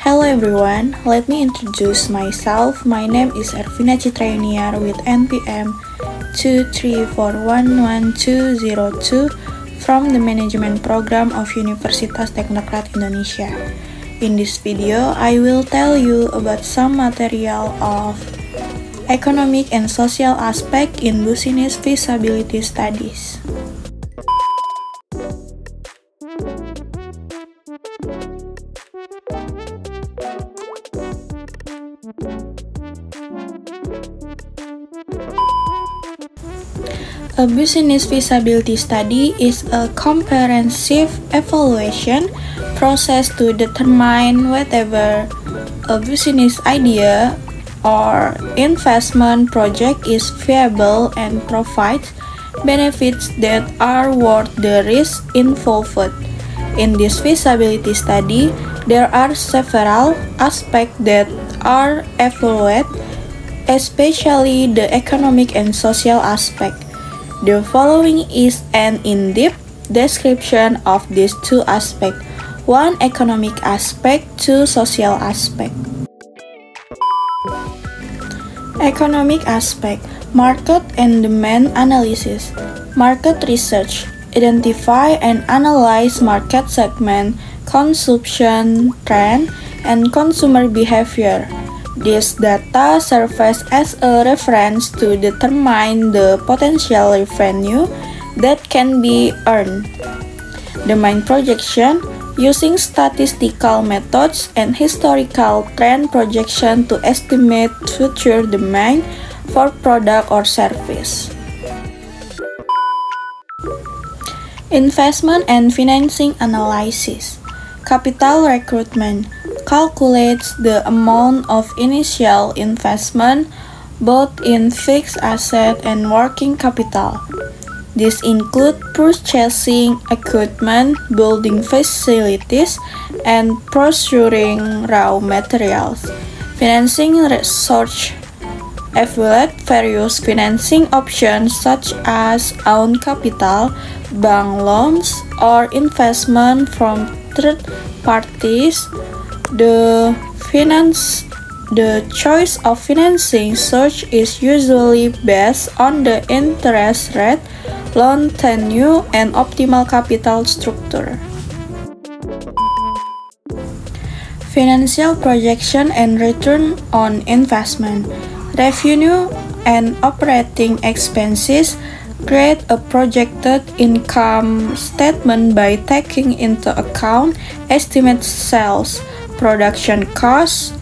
Hello everyone, let me introduce myself. My name is Ervina Citrayuniar with NPM 2341102 from the Management Program of Universitas Teknokrat Indonesia. In this video, I will tell you about some material of economic and social aspect in business feasibility studies. A business feasibility study is a comprehensive evaluation process to determine whether a business idea or investment project is viable and provides benefits that are worth the risk involved. In this feasibility study, there are several aspects that are evaluated, especially the economic and social aspect. The following is an in-depth description of these two aspects: 1. Economic aspect, 2. Social aspect. Economic aspect: market and demand analysis. Market research: identify and analyze market segment, consumption trend, and consumer behavior. This data serves as a reference to determine the potential revenue that can be earned. Demand projection: using statistical methods and historical trend projection to estimate future demand for product or service. Investment and financing analysis. Capital recruitment calculates the amount of initial investment both in fixed asset and working capital. This includes purchasing equipment, building facilities, and procuring raw materials. Financing research evaluates various financing options such as own capital, bank loans, or investment from third parties. The choice of financing source is usually based on the interest rate, loan tenure, and optimal capital structure. Financial projection and return on investment. Revenue and operating expenses create a projected income statement by taking into account estimated sales, production costs,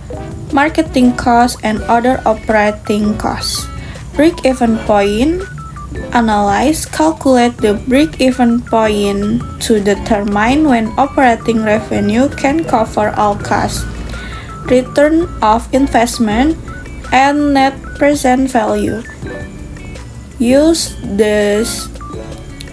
marketing costs, and other operating costs. Break-even point: analyze, calculate the break-even point to determine when operating revenue can cover all costs. Return of investment and net present value. Use this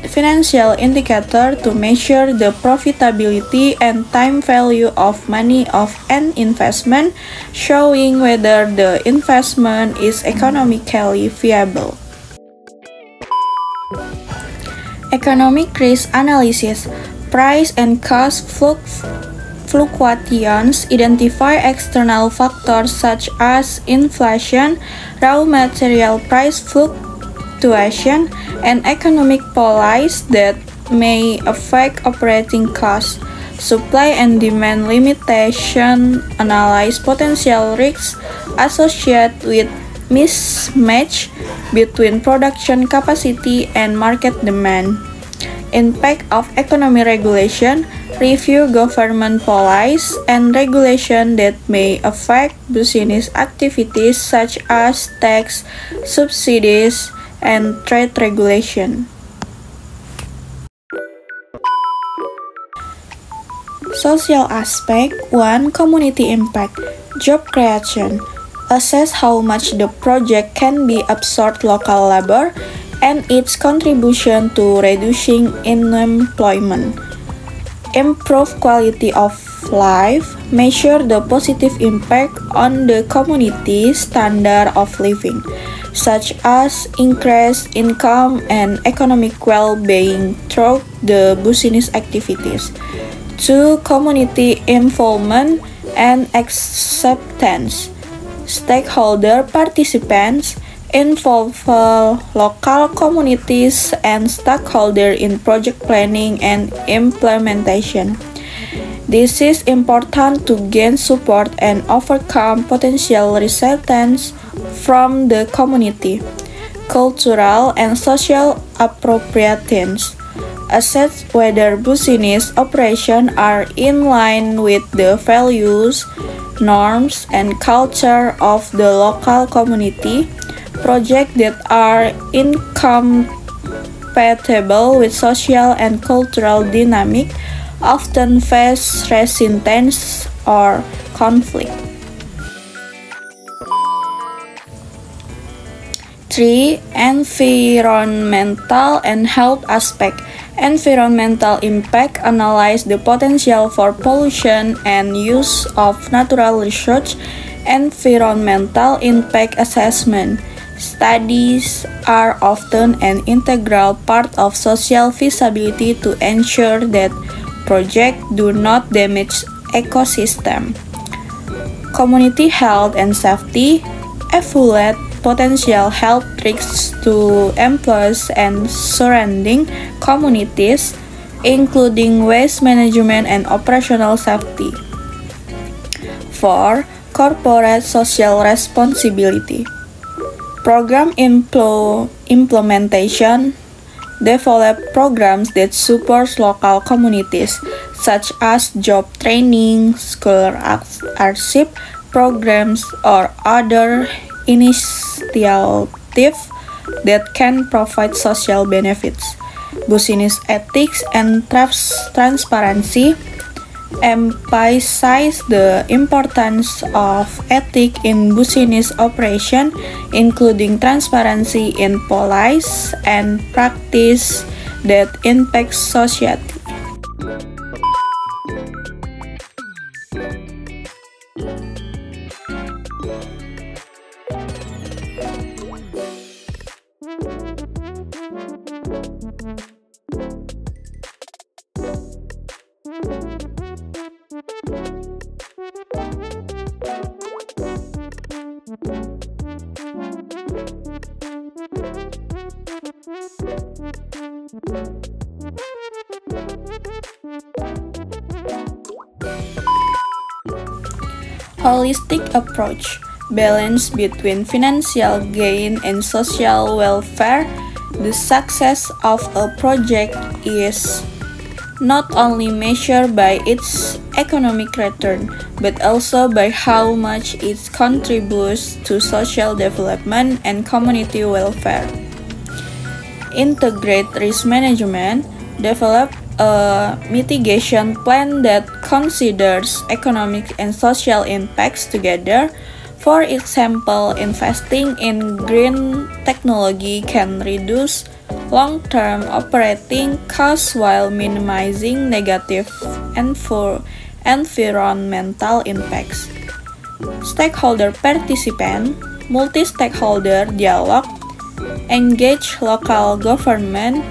financial indicator to measure the profitability and time value of money of an investment, showing whether the investment is economically viable. Economic risk analysis. Price and cost fluctuations. Identify external factors such as inflation, raw material price fluctuation, and economic policies that may affect operating costs. Supply and demand limitation. Analyze potential risks associated with mismatch between production capacity and market demand. Impact of economic regulation. Review government policies and regulation that may affect business activities such as tax, subsidies, and trade regulation. Social aspect. 1. Community impact. Job creation. Assess how much the project can be absorbed local labor and its contribution to reducing unemployment. Improve quality of life. Measure the positive impact on the community standard of living, such as increased income and economic well-being through the business activities. 2. Community involvement and acceptance. Stakeholder participants involve local communities and stakeholders in project planning and implementation. This is important to gain support and overcome potential resistance from the community. Cultural and social appropriations. Assess whether business operations are in line with the values, norms, and culture of the local community. Projects that are incompatible with social and cultural dynamics often face resistance or conflict. 3. Environmental and health aspect. Environmental impact analyze the potential for pollution and use of natural resources. Environmental impact assessment. Studies are often an integral part of social feasibility to ensure that projects do not damage ecosystem. Community health and safety. Evaluate potential health risks to employees and surrounding communities, including waste management and operational safety. 4. Corporate social responsibility. Program implementation. Develop programs that support local communities, such as job training, scholarship programs, or other initiatives that can provide social benefits. Business ethics and transparency. Emphasize the importance of ethics in business operation, including transparency in policies and practice that impact society. Holistic approach. Balance between financial gain and social welfare. The success of a project is not only measured by its economic return, but also by how much it contributes to social development and community welfare. Integrate risk management. Develop a mitigation plan that considers economic and social impacts together. For example, investing in green technology can reduce long-term operating costs while minimizing negative environmental impacts. Stakeholder participant. Multi-stakeholder dialogue. Engage local government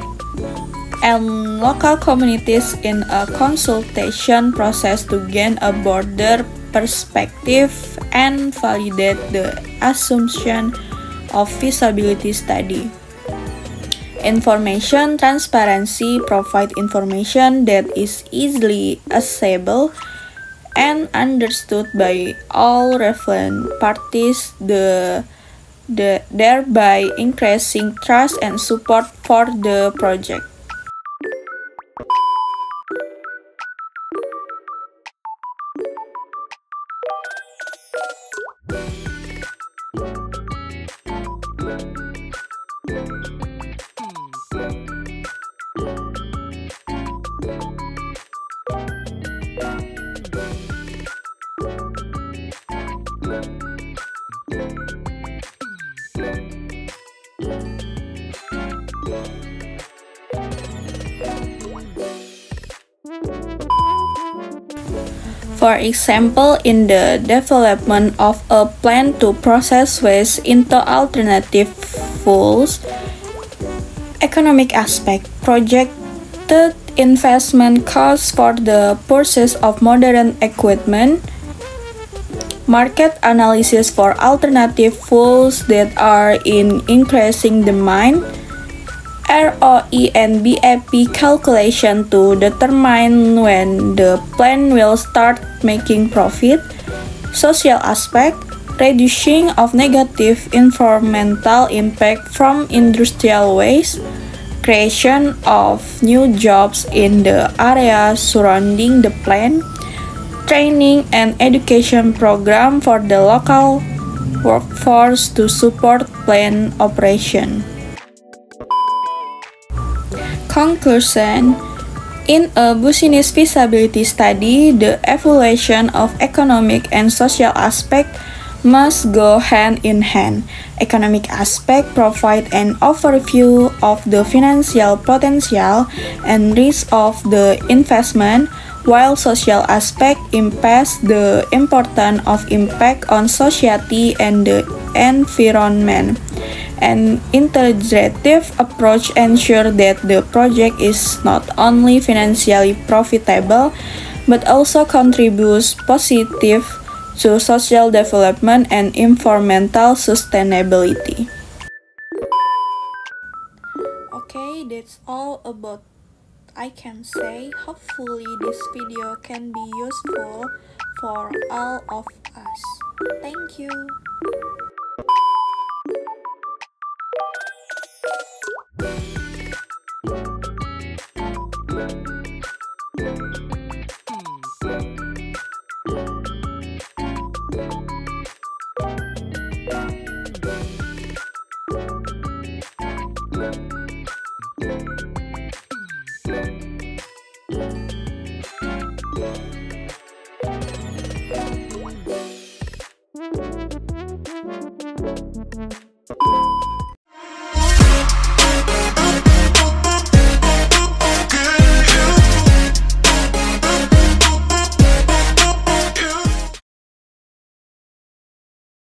and local communities in a consultation process to gain a broader perspective and validate the assumption of feasibility study. Information transparency. Provide information that is easily accessible and understood by all relevant parties, thereby increasing trust and support for the project. For example, in the development of a plan to process waste into alternative fuels. Economic aspect. Projected investment costs for the purchase of modern equipment, market analysis for alternative fuels that are in increasing demand, ROE and BEP calculation to determine when the plant will start making profit, social aspect, reducing of negative environmental impact from industrial waste, creation of new jobs in the area surrounding the plant, training and education program for the local workforce to support plant operation. Conclusion: in a business feasibility study, the evaluation of economic and social aspect must go hand in hand. Economic aspect provide an overview of the financial potential and risk of the investment, while social aspect impacts the importance of impact on society and the environment. An integrative approach ensures that the project is not only financially profitable, but also contributes positive to social development and environmental sustainability. Okay, that's all about I can say. Hopefully this video can be useful for all of us. Thank you.